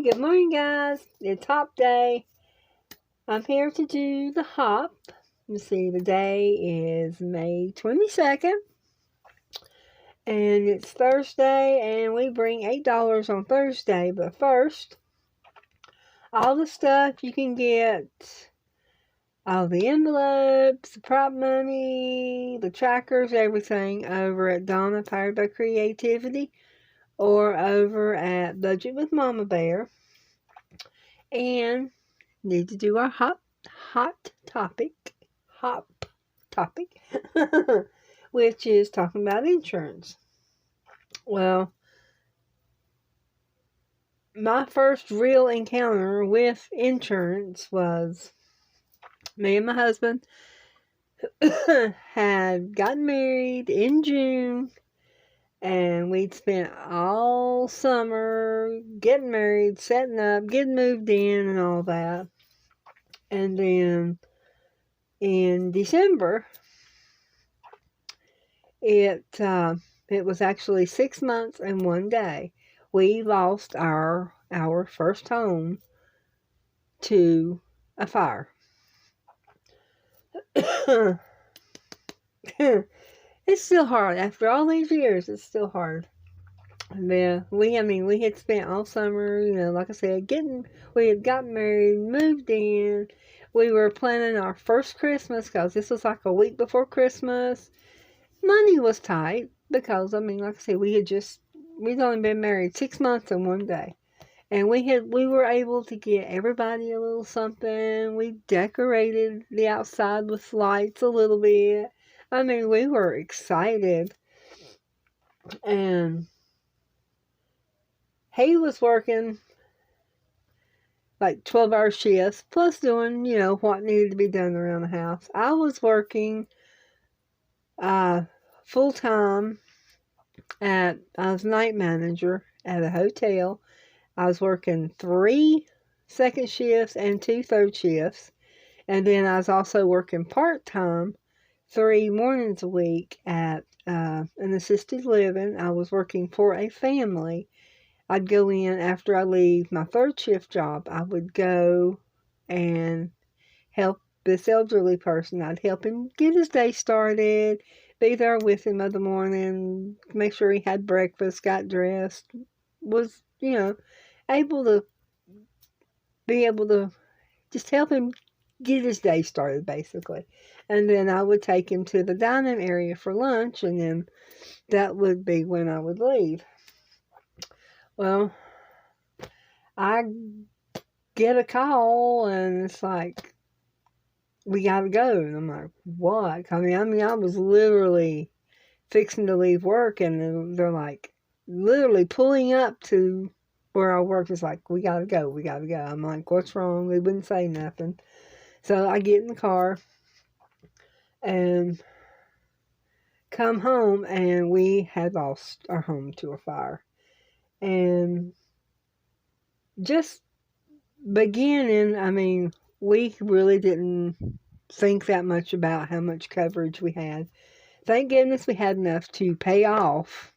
Good morning, guys. It's hop day. I'm here to do the hop. You see, the day is May 22nd. And it's Thursday, and we bring $8 on Thursday. But first, all the stuff you can get, all the envelopes, the prop money, the trackers, everything over at Donna, Powered by Creativity, or over at Budget with Mama Bear. And need to do our hot topic, which is talking about insurance. Well, my first real encounter with insurance was me and my husband had gotten married in June, and we'd spent all summer getting married, setting up, getting moved in and all that. And then in December, it was actually 6 months and 1 day. We lost our first home to a fire. It's still hard. After all these years, it's still hard. Yeah, we had spent all summer, like I said, we had gotten married, moved in. We were planning our first Christmas because this was like a week before Christmas. Money was tight because, like I said, we'd only been married 6 months and 1 day. And we were able to get everybody a little something. We decorated the outside with lights a little bit. We were excited. And he was working like 12-hour shifts, plus doing, what needed to be done around the house. I was working full-time I was night manager at a hotel. I was working 3 second shifts and 2 third shifts. And then I was also working part-time 3 mornings a week at an assisted living. I was working for a family. I'd go in after I leave my third shift job. I would go and help this elderly person. I'd help him get his day started, be there with him in the morning, make sure he had breakfast, got dressed, was, able to just help him get his day started, basically. And then I would take him to the dining area for lunch, and then that would be when I would leave. Well, I get a call, and it's like, we gotta go. And I'm like, what? I was literally fixing to leave work, and they're like, literally pulling up to where I work. Is like, we gotta go. I'm like, what's wrong? They wouldn't say nothing. So I get in the car and come home, and we had lost our home to a fire. And just beginning, we really didn't think that much about how much coverage we had. Thank goodness we had enough to pay off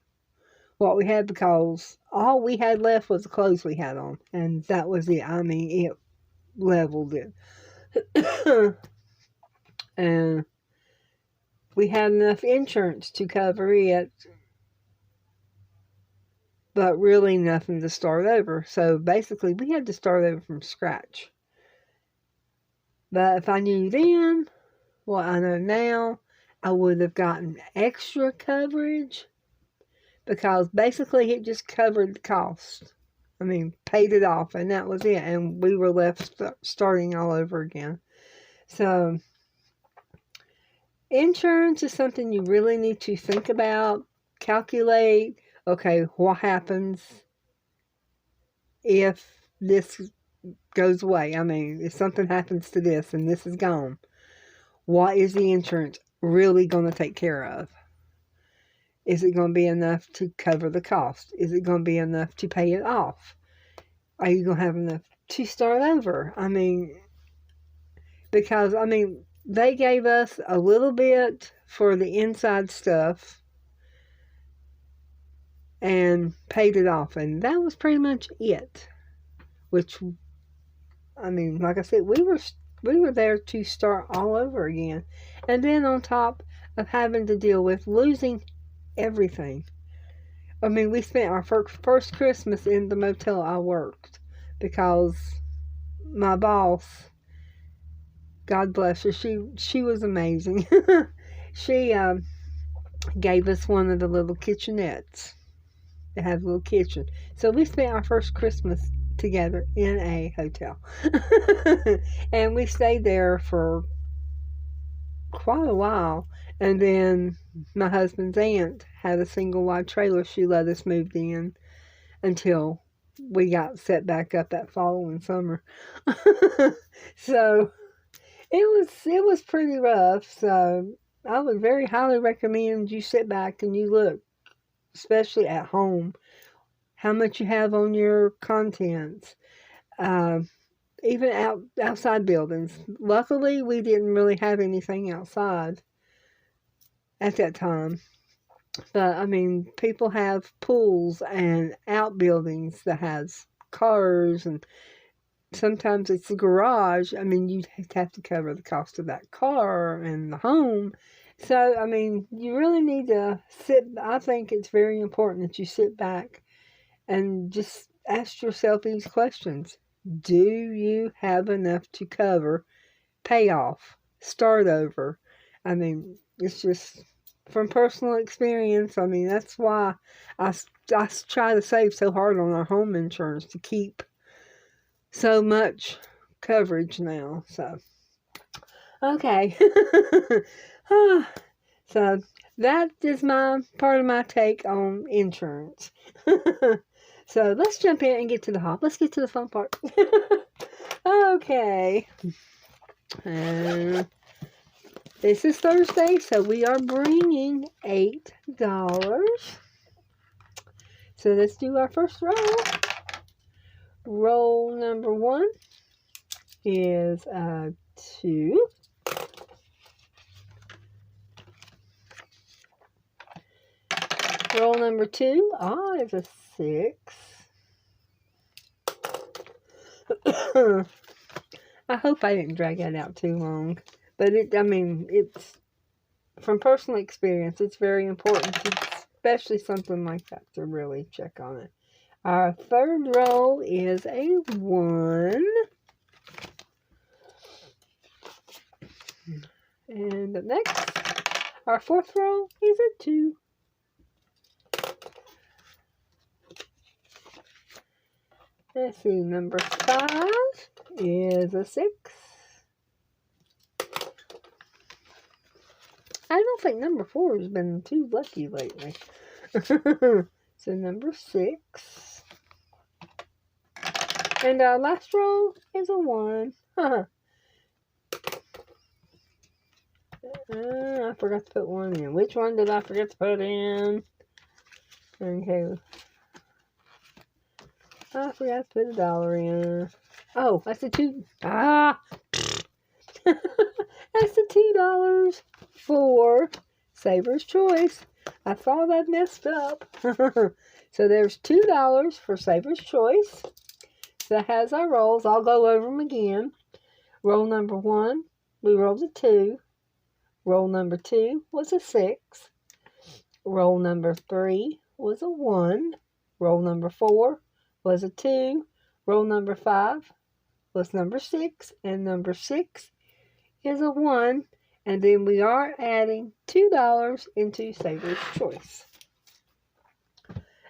what we had, because all we had left was the clothes we had on. And that was it. It leveled it. And we had enough insurance to cover it, but really nothing to start over. So basically, we had to start over from scratch. But if I knew then what I know now, I would have gotten extra coverage, because basically it just covered the cost. Paid it off, and that was it. And we were left starting all over again. So insurance is something you really need to think about, calculate. Okay, what happens if this goes away? If something happens to this and this is gone, what is the insurance really going to take care of? Is it going to be enough to cover the cost? Is it going to be enough to pay it off? Are you going to have enough to start over? Because, they gave us a little bit for the inside stuff and paid it off, and that was pretty much it. which, I mean, like I said, we were there to start all over again. And then on top of having to deal with losing everything. I mean, we spent our first Christmas in the motel I worked because my boss, God bless her, she was amazing. She gave us one of the little kitchenettes. It had a little kitchen. So we spent our first Christmas together in a hotel. And we stayed there for quite a while. And then my husband's aunt had a single wide trailer she let us move in until we got set back up that following summer. So it was pretty rough. So I would very highly recommend you sit back and you look, especially at home, how much you have on your contents. Even outside buildings. Luckily, we didn't really have anything outside at that time. But, I mean, people have pools and outbuildings that has cars, and sometimes it's a garage. I mean, you'd have to cover the cost of that car and the home. So, I mean, you really need to I think it's very important that you sit back and just ask yourself these questions. Do you have enough to cover, pay off, start over? I mean, it's just from personal experience. I mean, that's why I try to save so hard on our home insurance to keep so much coverage now. So, okay. So, that is my part of my take on insurance. So let's jump in and get to the haul. Let's get to the fun part. Okay. This is Thursday, so we are bringing $8. So let's do our first roll. Roll number 1 is a 2. Roll number 2 is a 6. I hope I didn't drag that out too long. But it's from personal experience, it's very important, especially something like that, to really check on it. Our third roll is a 1. And the next, our fourth roll is a 2. Let's see, number 5 is a 6. I don't think number 4 has been too lucky lately. So number 6. And our last roll is a 1. I forgot to put 1 in. Which one did I forget to put in? Okay. I forgot to put $1 in. Oh, that's a 2. That's the $2 for Saver's Choice. I thought I'd messed up. So there's $2 for Saver's Choice. That has our rolls. I'll go over them again. Roll number 1, we rolled a 2. Roll number 2 was a 6. Roll number 3 was a 1. Roll number 4 was a 2. Roll number 5 was number 6. And number 6 is a 1. And then we are adding $2 into Saver's Choice.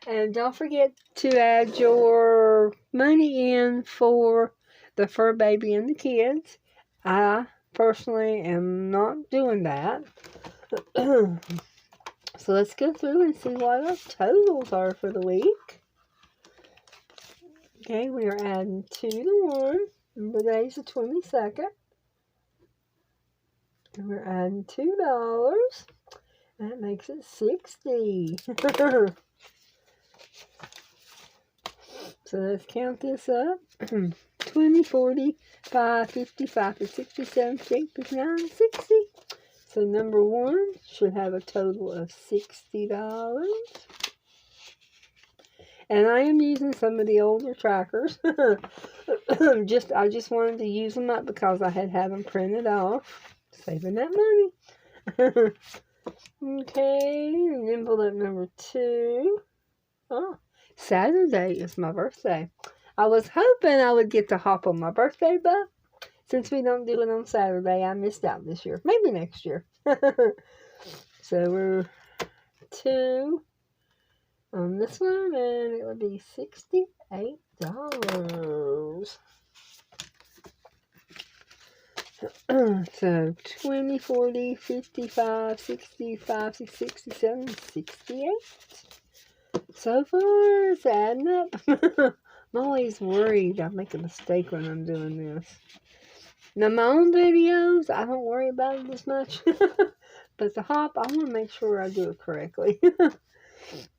And don't forget to add your money in for the fur baby and the kids. I personally am not doing that. So let's go through and see what our totals are for the week. Okay, we are adding 2 to 1. And today's the 22nd. And we're adding $2. That makes it 60. So let's count this up. 20, 40, 5, 55, 67, 59, 60. So number 1 should have a total of $60. And I am using some of the older trackers. I just wanted to use them up because I had them printed off. Saving that money. Okay, and envelope number 2. Oh, Saturday is my birthday. I was hoping I would get to hop on my birthday, but since we don't do it on Saturday, I missed out this year. Maybe next year. So we're 2 on this one, and it would be $68. So 20, 40, 55, 65, 67, 68. So far, it's adding up. I'm always worried I make a mistake when I'm doing this. Now, my own videos, I don't worry about it as much. But the hop, I want to make sure I do it correctly.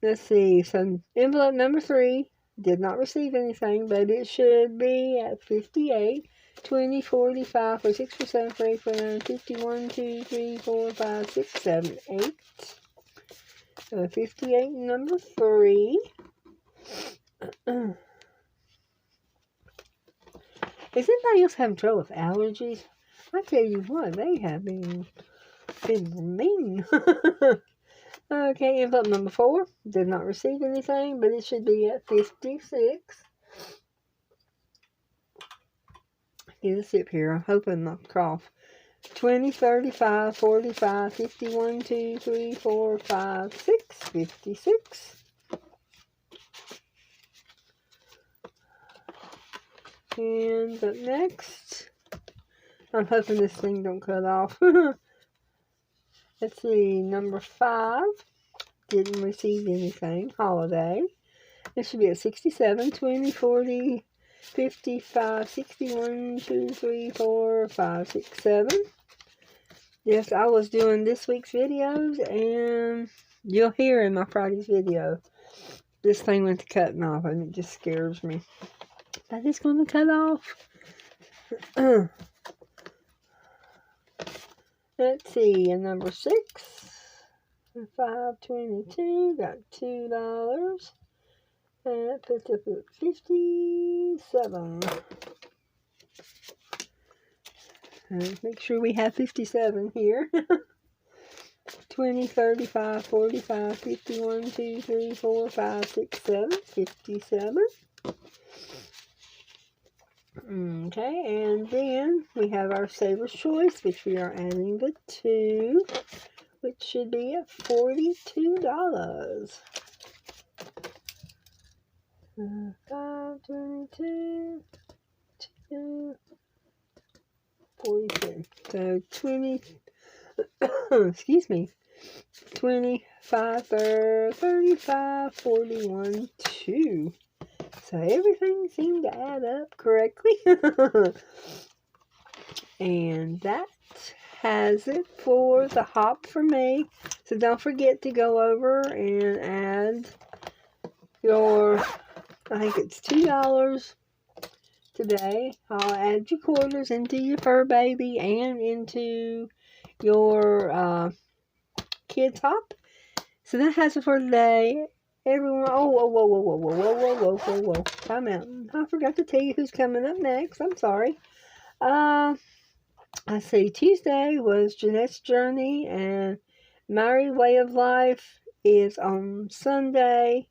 Let's see. So, envelope number 3 did not receive anything, but it should be at 58. 20, 45, 46, 47, 48, 49, 51, 2, 3, 4, 5, 6, 7, 8. 58, number 3. Is anybody else having trouble with allergies? I tell you what, they have been mean. Okay, envelope number 4 did not receive anything, but it should be at 56. Get a sip here. I'm hoping not to cough. 20, 35, 45, 51, 2, 3, 4, 5, 6, 56. And up next, I'm hoping this thing don't cut off. Let's see, number 5 didn't receive anything. Holiday. It should be at 67, 20, 40, 55, 61, 2, 3, 4, 5, 6, 7. Yes, I was doing this week's videos, and you'll hear in my Friday's video, this thing went to cutting off, and it just scares me. That is going to cut off. Let's see, and number 6, 522, got $2. And that puts up at 57. Make sure we have 57 here. 20, 35, 45, 51, 2, 3, 4, 5, 6, 7, 57. Okay, and then we have our Saver's Choice, which we are adding the 2, which should be at $42. 5, 22, 2, 42. So 20, excuse me, 25, 35, 41, 2. So everything seemed to add up correctly. And that has it for the hop for me. So don't forget to go over and add your, I think it's $2 today. I'll add your quarters into your fur baby and into your kids hop. So that has it for today. Everyone, whoa. Time out. I forgot to tell you who's coming up next. I'm sorry. I see Tuesday was Jeanettes Journey, and Mariswayoflife is on Sunday.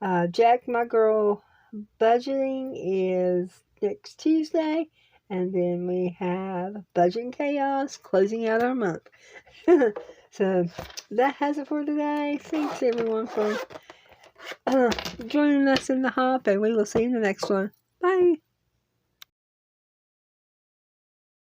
Jacmygirlbudgeting is next Tuesday. And then we have Budgetsandchaos closing out our month. So that has it for today. Thanks everyone for joining us in the hop, and we will see you in the next one. Bye.